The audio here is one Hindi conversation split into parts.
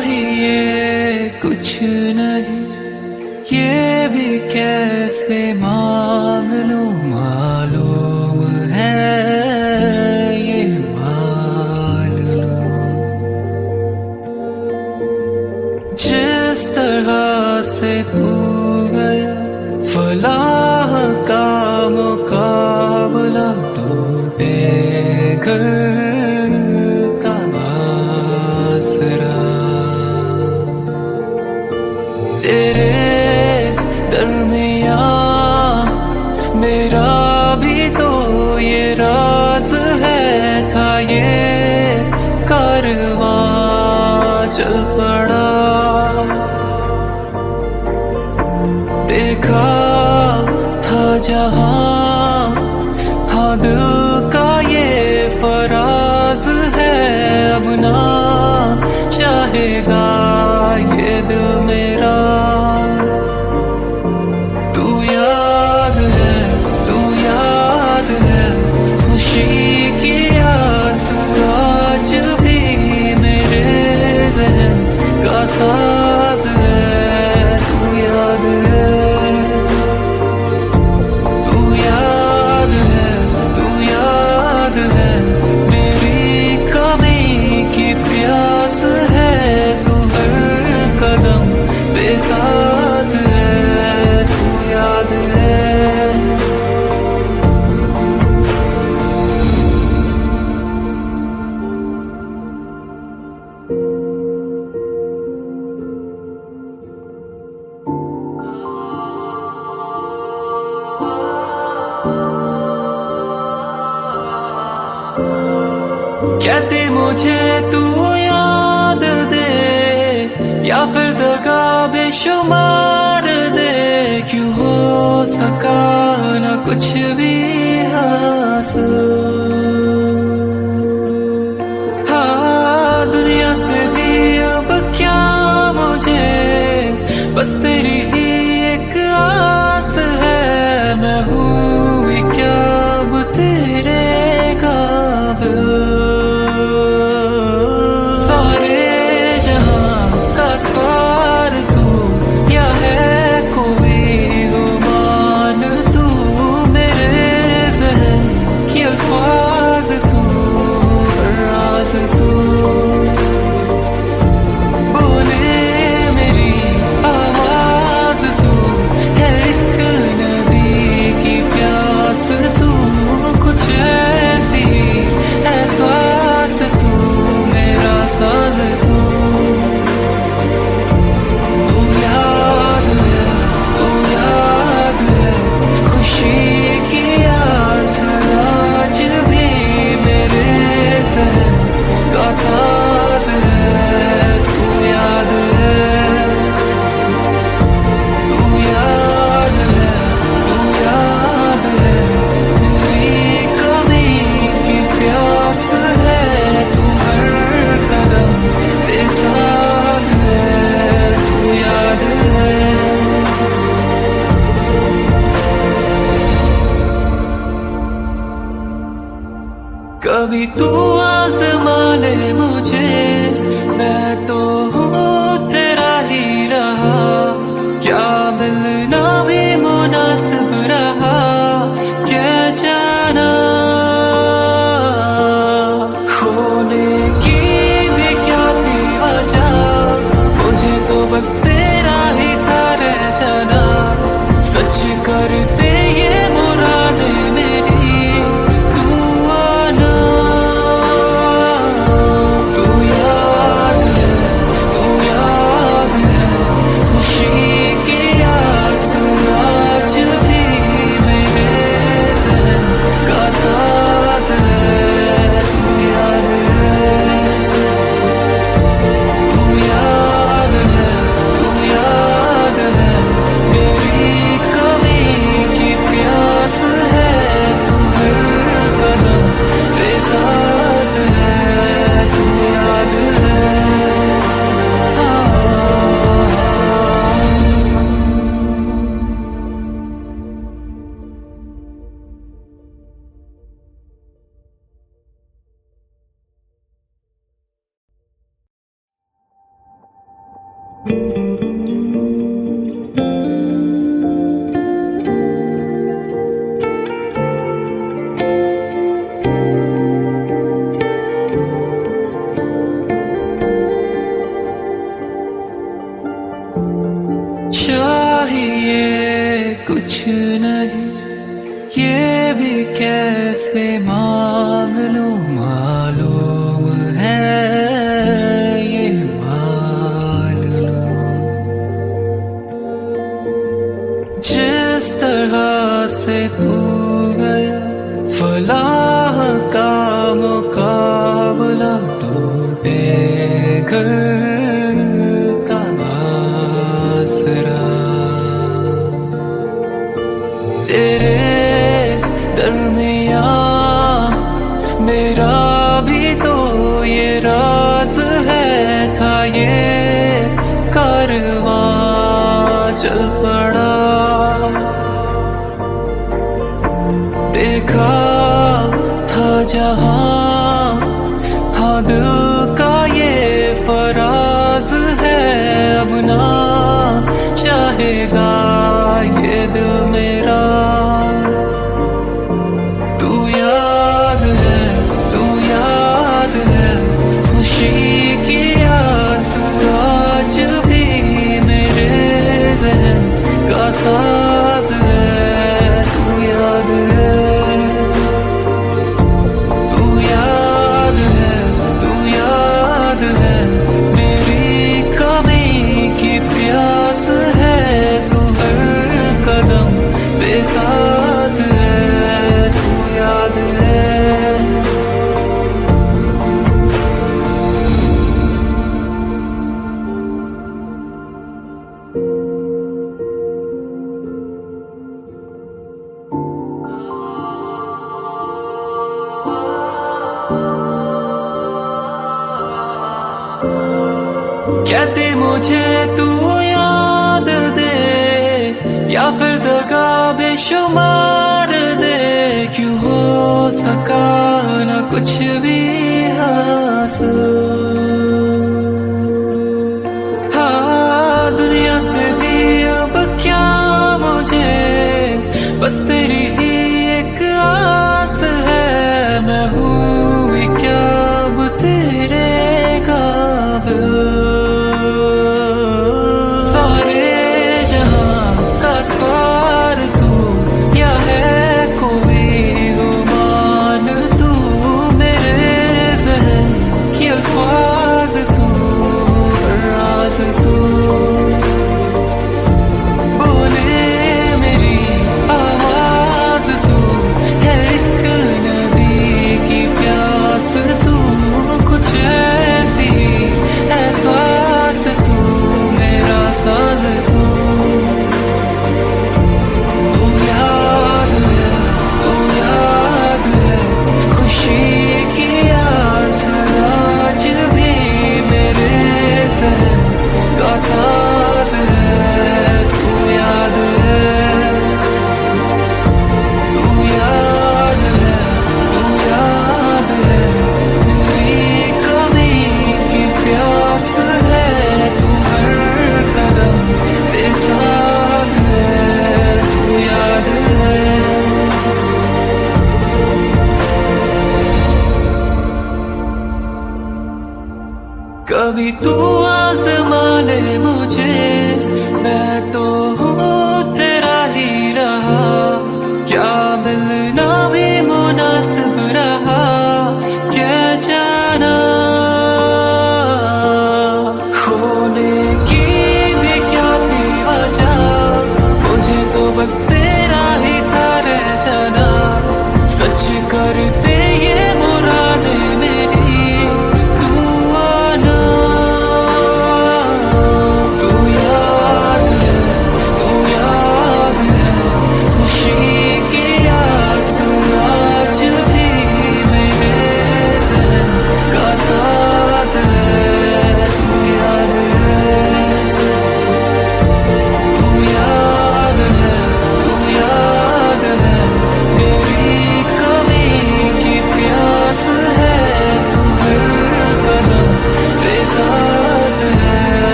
चाहिए कुछ नहीं, ये भी कैसे मांग लूं, मालूम है ये मान लो। जिस तरह से तू गया फलाह का मुकाबला, टूटे घर का आसरा। तेरे दरमियां मेरा भी तो ये राज है, था ये कारवां चल पड़ा। देखा था जहां, हाँ दिल का ये फराज है, अब ना चाहेगा ये दिल मेरा। तू याद है, तू याद है, खुशी की आंसू आज भी मेरे ज़हन का साथ है। तू याद है, तू याद है, तू याद है, मेरी कमी की प्यास है, तू हर कदम पे साथ है। तू याद है। कहते मुझे तू याद दे, या फिर दगा बेशुमार दे, क्यों हो सका न कुछ भी हासिल। हाँ दुनिया से भी अब क्या मुझे, बस तेरी ही एक आस है। मैं हूँ भी क्या अब तेरे काबिल, कभी तू आज़मा ले मुझे, मैं तो हूँ तेरा ही रहा। क्या मिलना भी मुनासिब रहा, क्या जाना खोने की भी क्या थी वजह। मुझे तो बस तेरा ही था रह जाना, सच करते ये मुरादे मेरी। तू याद है, तू चाहिए कुछ नहीं, ये भी कैसे मांग लूं, मालूम है ये मान लूं। जिस तरह से तू गया फलाह का मुकाबला, टूटे घर का आसरा। तेरे दरमियां मेरा भी तो ये राज है, था ये कारवां चल पड़ा। देखा था जहां, हाँ दिल का ये फराज है, अब ना चाहेगा ये दिल मेरा। तू याद है, तू याद है, खुशी की आस आज भी मेरे ज़हन का साथ है। तू याद है, तू याद है, तू याद है, मेरी कमी की प्यास है, तू हर कदम पे साथ है। तू याद है, कहते मुझे तू याद दे, या फिर दगा बेशुमार दे, क्यों हो सका न कुछ भी हासिल। हाँ दुनिया से भी अब क्या मुझे, बस तेरी ही एक आस है, मैं हूँ भी क्या अब तेरे काबिल। कभी तू आज़मा ले मुझे, मैं तो हूँ तेरा ही रहा, क्या मिलना भी मुनासिब रहा, क्या जाना खोने की भी क्या थी वजह, मुझे तो बस तेरा ही था रह जाना। सच करते ये मुरादे मेरी, तू आना। तू याद है,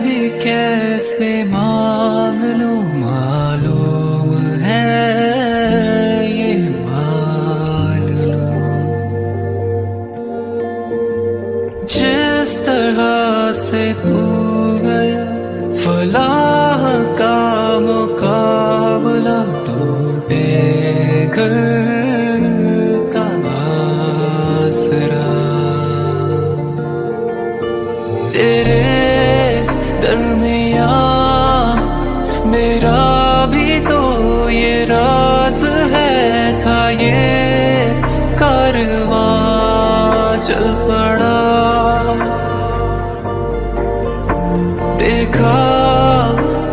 भी कैसे मांग लूं, मालूम है ये मान लो। जिस तरह से तू गया फलाह का मुकाबला, टूटे घर का आसरा। तेरे दरमियां मेरा भी तो ये राज है, था ये कारवां चल पड़ा। देखा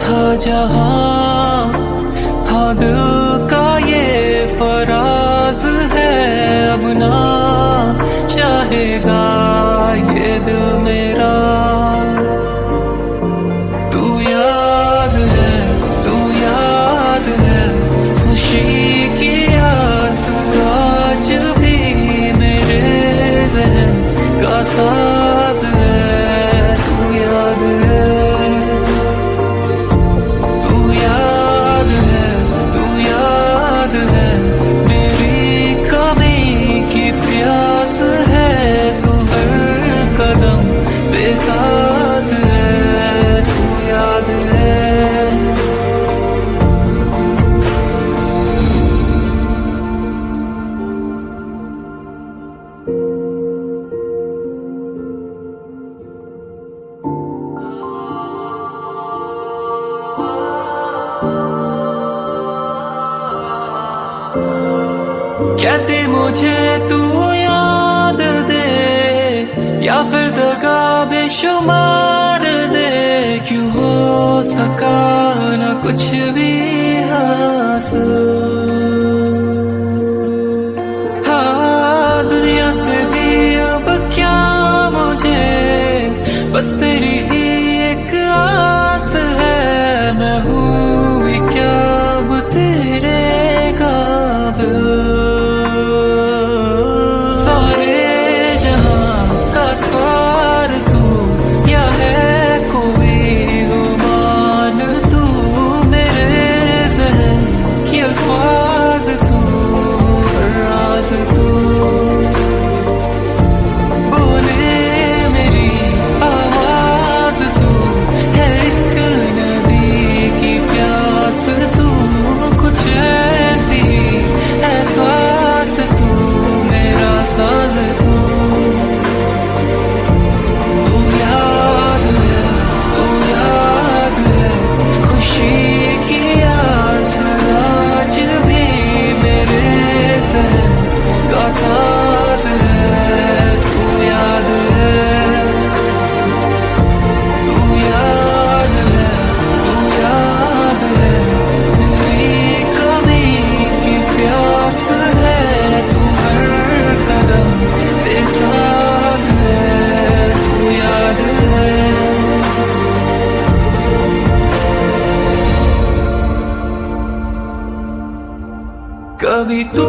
था जहां, हाँ दिल का ये फराज है, अब ना चाहेगा ये दिल मेरा। तू याद है, तू याद है, खुशी की आस आज भी मेरे ज़हन का साथ है। तू याद है, तू याद है, तू याद है, मेरी कमी की प्यास है, तू हर कदम पे साथ है। तू याद है। कहते मुझे तू याद दे, या फिर दगा बेशुमार दे, क्यों हो सका न कुछ भी हासिल। हाँ दुनिया से भी अब क्या मुझे, बस तेरी ही एक आस है। मैं हूँ भी क्या अब तेरे काबिल, सार तू या है कोई गुमान, तू मेरे ज़हन की अल्फाज, तू राज, तू बोले मेरी आवाज, तू है एक नदी की प्यास, तू कुछ ऐसी एहसास, तू मेरा साज, तू साथ है। तू याद है, तू याद है, तू याद है, मेरी कमी की प्यास है, तू हर कदम पे साथ है। तू याद है। कभी तू